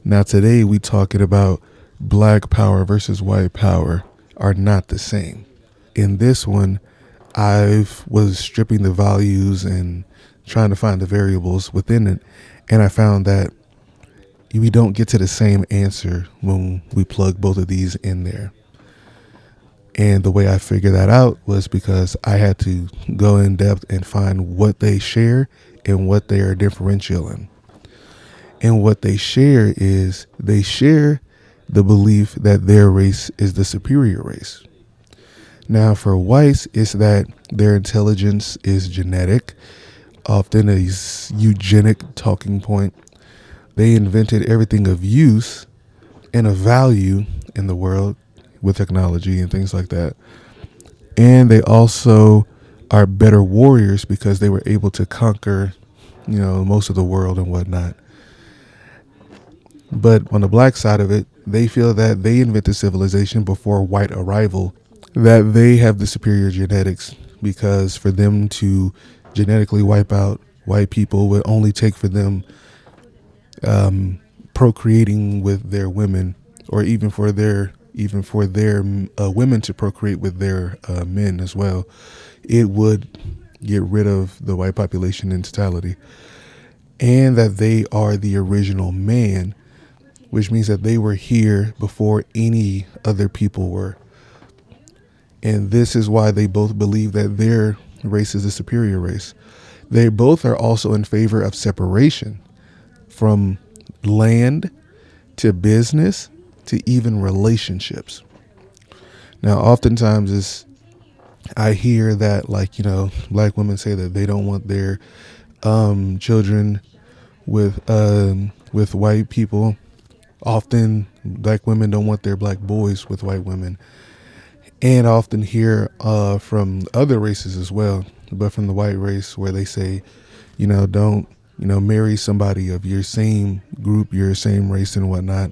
Now today we talking about black power versus white power are not the same. In this one, I was stripping the values and trying to find the variables within it, and I found that we don't get to the same answer when we plug both of these in there. And the way I figured that out was because I had to go in depth and find what they share and what they are differential in. And what they share is they share the belief that their race is the superior race. Now, for whites, it's that their intelligence is genetic, often a eugenic talking point. They invented everything of use and of value in the world with technology and things like that. And they also are better warriors because they were able to conquer, most of the world and whatnot. But on the black side of it, they feel that they invented civilization before white arrival, that they have the superior genetics because for them to genetically wipe out white people would only take for them procreating with their women, or even for their women to procreate with their men as well. It would get rid of the white population in totality, and that they are the original man, which means that they were here before any other people were. And this is why they both believe that their race is the superior race. They both are also in favor of separation from land to business to even relationships. Now, oftentimes I hear that, black women say that they don't want their children with white people. Often black women don't want their black boys with white women. And I often hear from other races as well, but from the white race, where they say, don't, marry somebody of your same group, your same race and whatnot.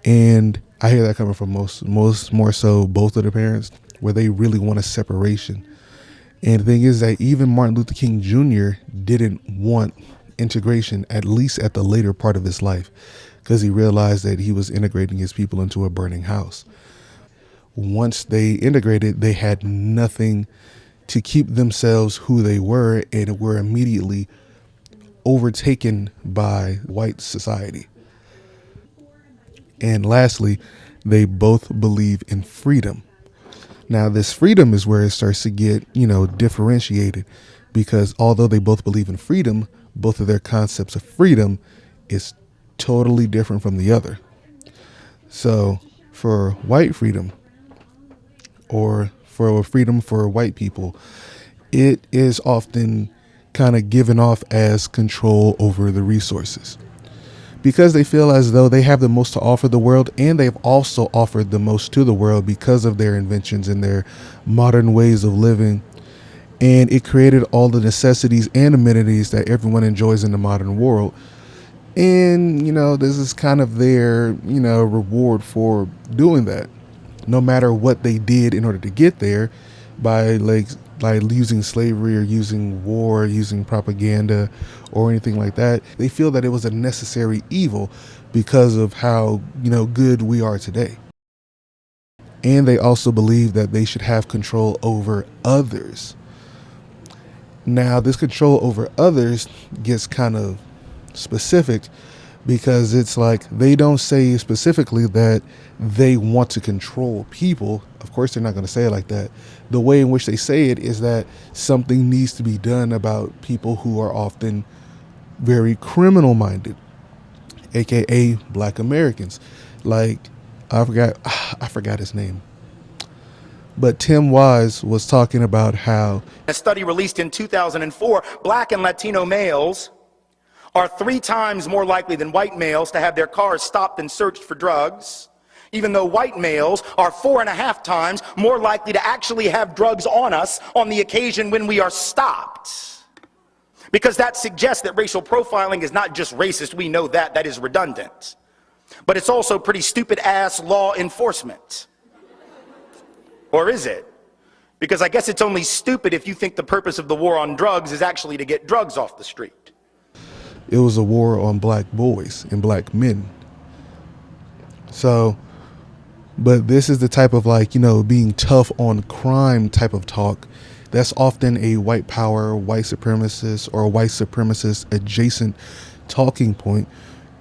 And I hear that coming from most more so both of the parents, where they really want a separation. And the thing is that even Martin Luther King Jr. didn't want integration, at least at the later part of his life, because he realized that he was integrating his people into a burning house. Once they integrated, they had nothing to keep themselves who they were, and were immediately overtaken by white society. And lastly, they both believe in freedom. Now, this freedom is where it starts to get, differentiated, because although they both believe in freedom, both of their concepts of freedom is totally different from the other. So for white freedom, or for freedom for white people, it is often kind of given off as control over the resources, because they feel as though they have the most to offer the world, and they've also offered the most to the world because of their inventions and their modern ways of living. And it created all the necessities and amenities that everyone enjoys in the modern world. And, this is kind of their, reward for doing that. No matter what they did in order to get there, by using slavery or using war, using propaganda or anything like that, they feel that it was a necessary evil because of how, good we are today. And they also believe that they should have control over others. Now, this control over others gets kind of specific, because it's like they don't say specifically that they want to control people. Of course, they're not going to say it like that. The way in which they say it is that something needs to be done about people who are often very criminal minded, aka black Americans. Like, I forgot his name. But Tim Wise was talking about how A study released in 2004, black and Latino males are 3 times more likely than white males to have their cars stopped and searched for drugs, even though white males are 4.5 times more likely to actually have drugs on us on the occasion when we are stopped. Because that suggests that racial profiling is not just racist. We know that is redundant. But it's also pretty stupid ass law enforcement. Or is it? Because I guess it's only stupid if you think the purpose of the war on drugs is actually to get drugs off the street. It was a war on black boys and black men. So, but this is the type of, like, being tough on crime type of talk that's often a white power, white supremacist, or white supremacist adjacent talking point,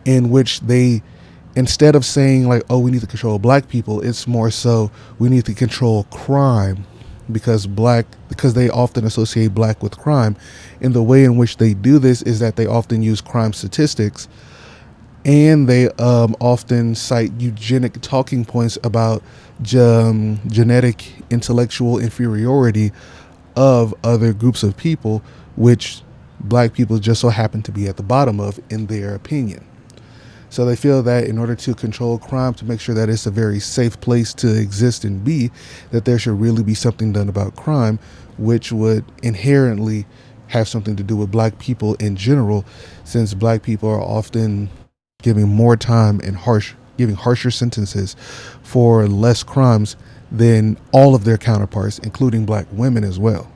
in which they, instead of saying like, oh, we need to control black people, it's more so we need to control crime, because they often associate black with crime. And the way in which they do this is that they often use crime statistics, and they often cite eugenic talking points about genetic intellectual inferiority of other groups of people, which black people just so happen to be at the bottom of, in their opinion. So they feel that in order to control crime, to make sure that it's a very safe place to exist and be, that there should really be something done about crime, which would inherently have something to do with black people in general, since black people are often giving more time and giving harsher sentences for less crimes than all of their counterparts, including black women as well.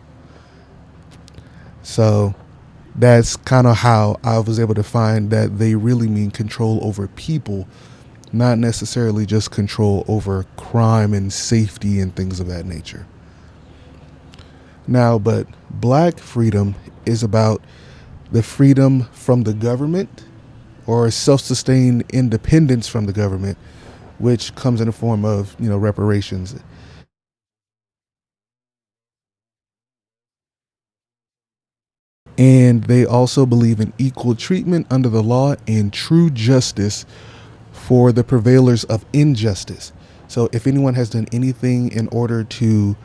So that's kind of how I was able to find that they really mean control over people, not necessarily just control over crime and safety and things of that nature. Now, but black freedom is about the freedom from the government, or self-sustained independence from the government, which comes in the form of, reparations. And they also believe in equal treatment under the law and true justice for the prevailers of injustice. So if anyone has done anything in order to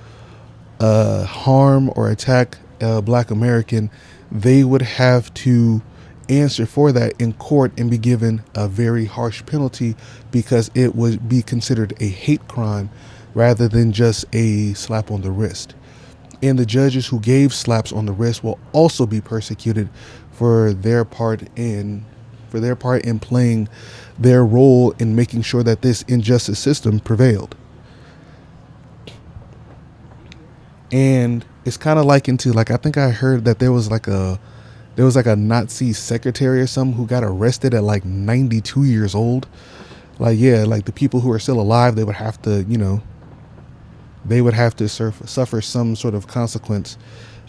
harm or attack a black American, they would have to answer for that in court and be given a very harsh penalty, because it would be considered a hate crime rather than just a slap on the wrist. And the judges who gave slaps on the wrist will also be persecuted for their part in playing their role in making sure that this injustice system prevailed. And it's kind of like into, like, I think I heard that there was like a Nazi secretary or something who got arrested at like 92 years old. Like, yeah, like the people who are still alive, they would have to suffer some sort of consequence,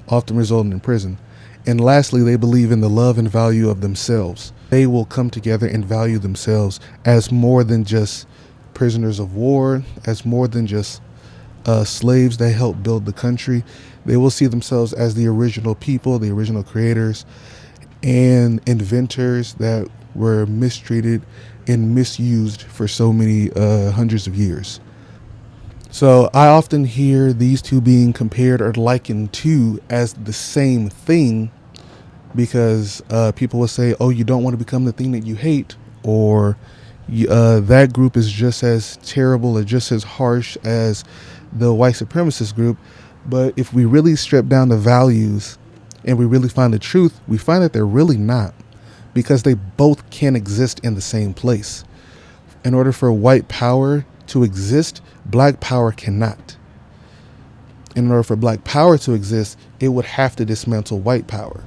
often resulting in prison. And lastly, they believe in the love and value of themselves. They will come together and value themselves as more than just prisoners of war, as more than just slaves that helped build the country. They will see themselves as the original people, the original creators, and inventors that were mistreated and misused for so many hundreds of years. So I often hear these two being compared or likened to as the same thing, because people will say, oh, you don't want to become the thing that you hate, or that group is just as terrible or just as harsh as the white supremacist group. But if we really strip down the values and we really find the truth, we find that they're really not, because they both can exist in the same place. In order for white power to exist, black power cannot. In order for black power to exist, it would have to dismantle white power,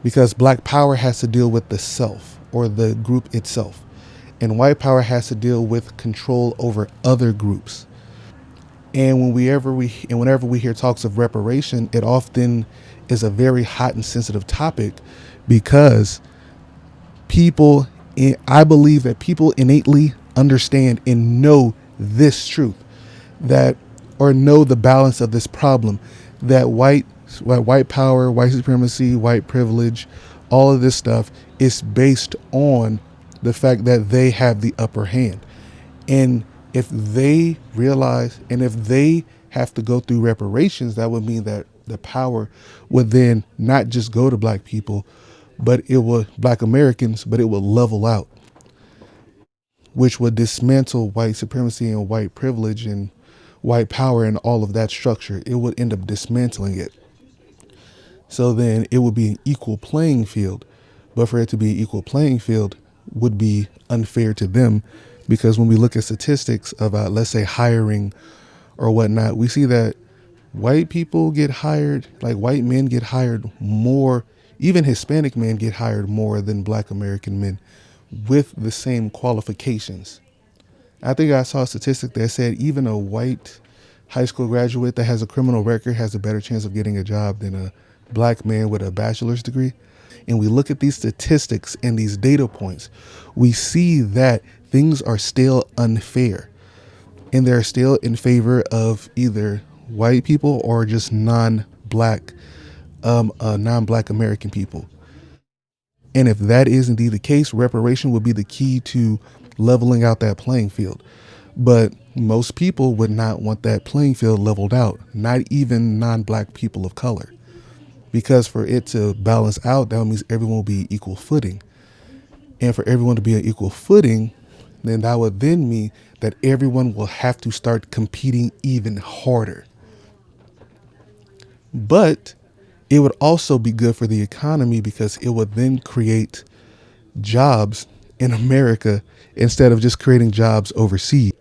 because black power has to deal with the self, or the group itself, and white power has to deal with control over other groups. And whenever we hear talks of reparation, it often is a very hot and sensitive topic, because people, I believe that people innately understand and know this truth, that, or know the balance of this problem, that white power, white supremacy, white privilege, all of this stuff is based on the fact that they have the upper hand. And if they realize, and if they have to go through reparations, that would mean that the power would then not just go to black people, but it will black Americans, but it will level out, which would dismantle white supremacy and white privilege and white power and all of that structure. It would end up dismantling it. So then it would be an equal playing field. But for it to be an equal playing field would be unfair to them, because when we look at statistics about, let's say, hiring or whatnot, we see that white people get hired, like white men get hired more Even Hispanic men get hired more than black American men with the same qualifications. I think I saw a statistic that said even a white high school graduate that has a criminal record has a better chance of getting a job than a black man with a bachelor's degree. And we look at these statistics and these data points, we see that things are still unfair and they're still in favor of either white people or just non-black American people. And if that is indeed the case, reparation would be the key to leveling out that playing field. But most people would not want that playing field leveled out, not even non-black people of color. Because for it to balance out, that means everyone will be equal footing. And for everyone to be on equal footing, then that would then mean that everyone will have to start competing even harder. But it would also be good for the economy because it would then create jobs in America instead of just creating jobs overseas.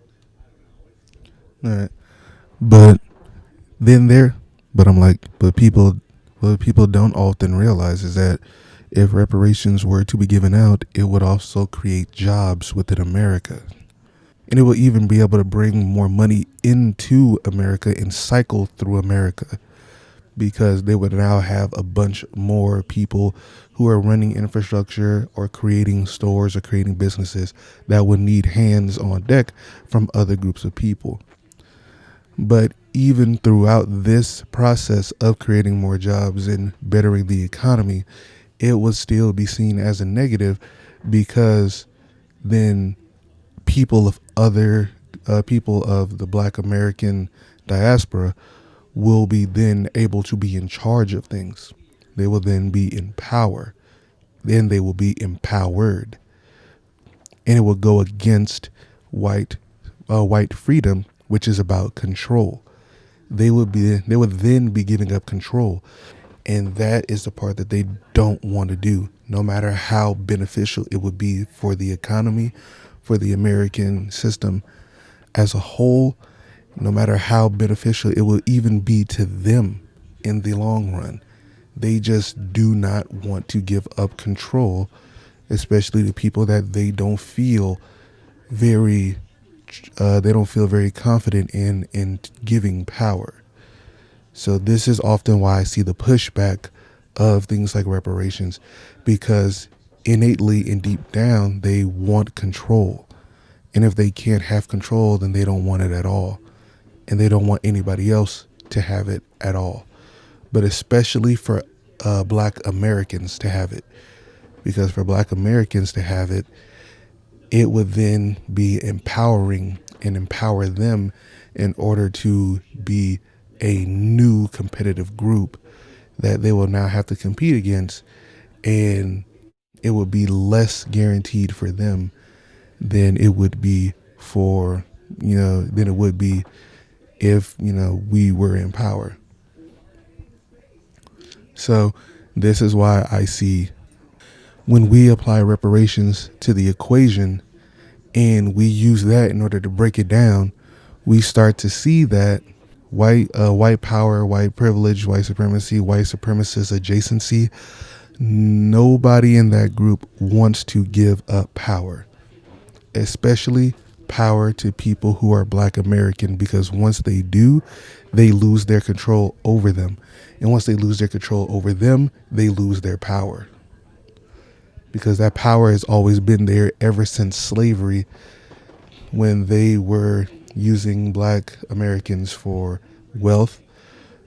All right. But then there, but I'm like, but people, what people don't often realize is that if reparations were to be given out, it would also create jobs within America. And it will even be able to bring more money into America and cycle through America because they would now have a bunch more people who are running infrastructure or creating stores or creating businesses that would need hands on deck from other groups of people. But even throughout this process of creating more jobs and bettering the economy, it would still be seen as a negative because then people of other people of the black American diaspora will be then able to be in charge of things. They will then be in power. Then they will be empowered. And it will go against white freedom, which is about control. They would then be giving up control. And that is the part that they don't want to do, no matter how beneficial it would be for the economy, for the American system as a whole, no matter how beneficial it will even be to them in the long run. They just do not want to give up control, especially to people that very they don't feel very confident in giving power. So this is often why I see the pushback of things like reparations, because innately and deep down they want control. And if they can't have control, then they don't want it at all. And they don't want anybody else to have it at all. But especially for black Americans to have it. Because for black Americans to have it, it would then be empowering and empower them in order to be a new competitive group that they will now have to compete against. And it would be less guaranteed for them than it would be than it would be if, we were in power. So this is why I see when we apply reparations to the equation and we use that in order to break it down, we start to see that white power, white privilege, white supremacy, white supremacist adjacency, nobody in that group wants to give up power, especially power to people who are black American, because once they do, they lose their control over them. And once they lose their control over them, they lose their power. Because that power has always been there ever since slavery, when they were using black Americans for wealth,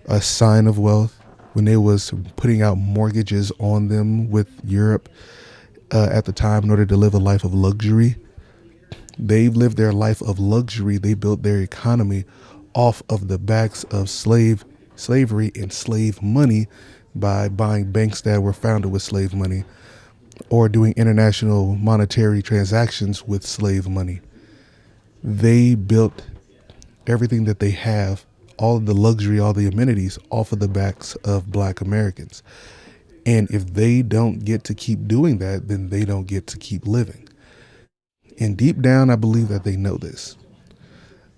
a sign of wealth, when they was putting out mortgages on them with Europe at the time in order to live a life of luxury. They've lived their life of luxury. They built their economy off of the backs of slavery and slave money by buying banks that were founded with slave money or doing international monetary transactions with slave money. They built everything that they have, all of the luxury, all the amenities, off of the backs of black Americans. And if they don't get to keep doing that, then they don't get to keep living. And deep down, I believe that they know this.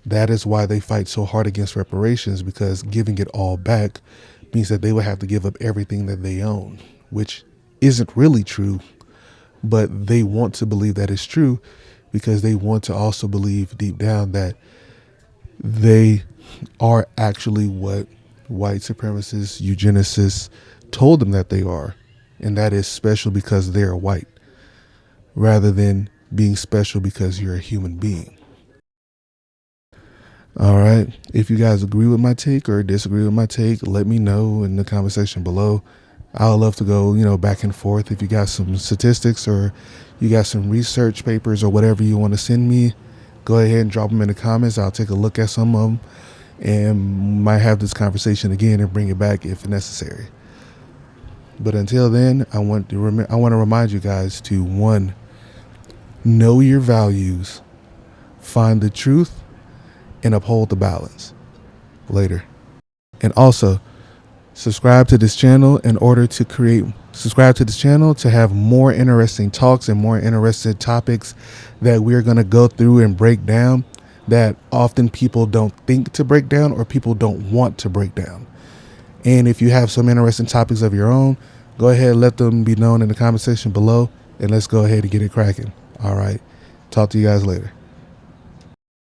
That is why they fight so hard against reparations, because giving it all back means that they would have to give up everything that they own, which isn't really true, but they want to believe that it's true because they want to also believe deep down that they are actually what white supremacists, eugenicists told them that they are. And that is special because they're white, rather than being special because you're a human being. All right. If you guys agree with my take or disagree with my take, let me know in the comment section below. I would love to go, back and forth. If you got some statistics or you got some research papers or whatever you want to send me, go ahead and drop them in the comments. I'll take a look at some of them and might have this conversation again and bring it back if necessary. But until then, I want to remind you guys to, one, know your values, find the truth, and uphold the balance. Later. And also, subscribe to this channel to have more interesting talks and more interesting topics that we're going to go through and break down that often people don't think to break down or people don't want to break down. And if you have some interesting topics of your own, go ahead and let them be known in the comment section below, and let's go ahead and get it cracking. All right. Talk to you guys later.